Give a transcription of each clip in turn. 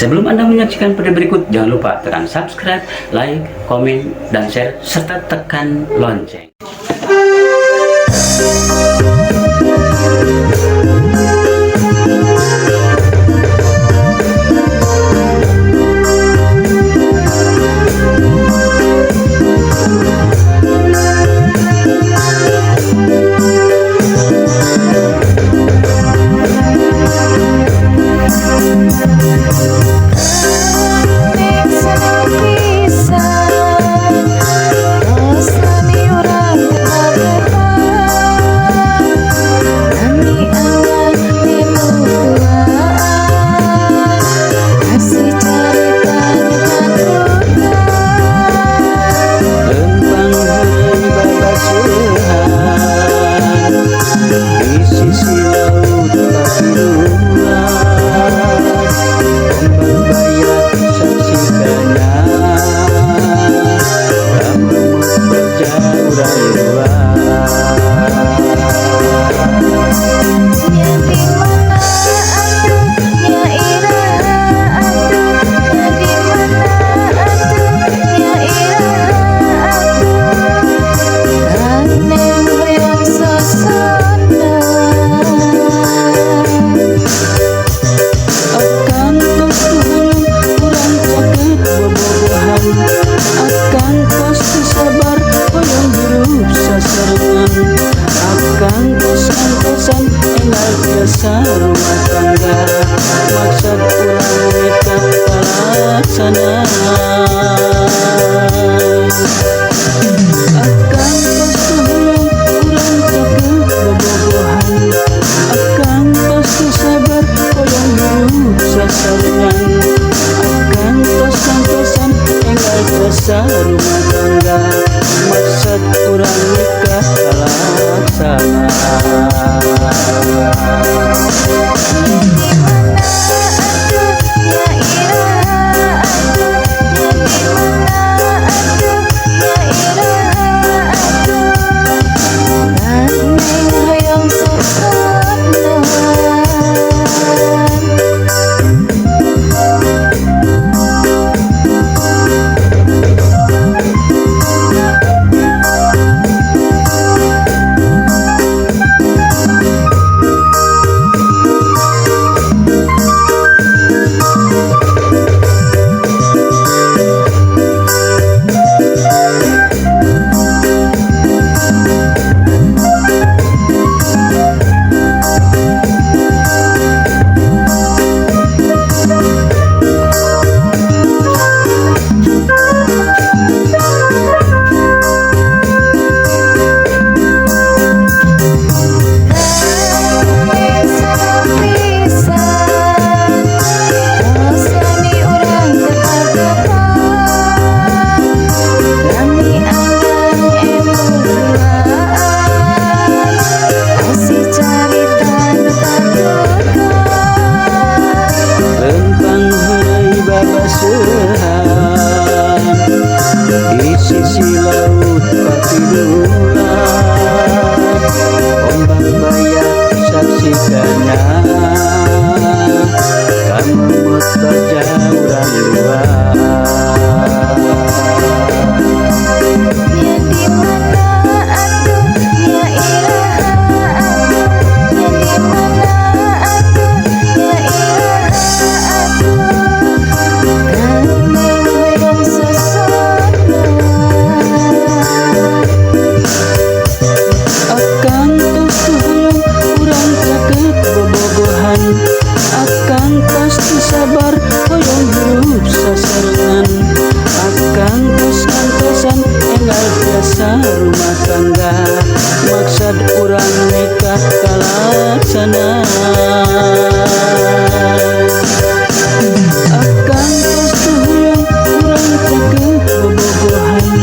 Sebelum Anda menyaksikan video berikut, jangan lupa tekan subscribe, like, komen, dan share, serta tekan lonceng. Rumah tangga maksud ulang nikah pelaksana akan pastuhulung ulang cakep bobogohan akan pastu sabar koyong hirup sasarengan akan tosan-tosan enggal jasa rumah tangga maksud ulang nikah pelaksana. Di sisi laut Patidulan ombak bayar saksikannya kamu berjauhan luar ya di mana atuh ya ilaha atuh ya di mana atuh ya ilaha atuh kami hoyong sesona akan tusuhulung urang cakep bobogohan akan pasti sabar hoyong hirup sasarengan akan tosan-tosan enggal jasa rumah tangga maksud urang nikah pelaksana akan pastuhulung urang cakep bobogohan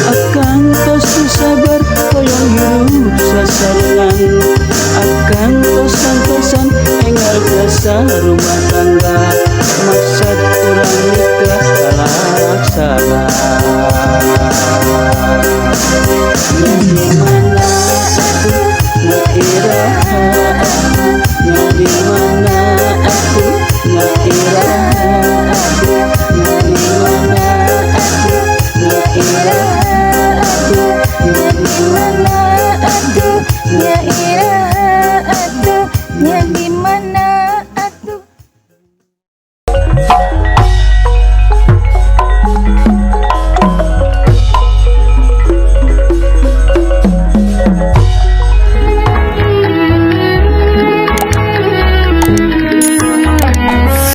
akan pasti sabar hoyong hirup sasarengan akan tosan-tosan enggal jasa rumah tangga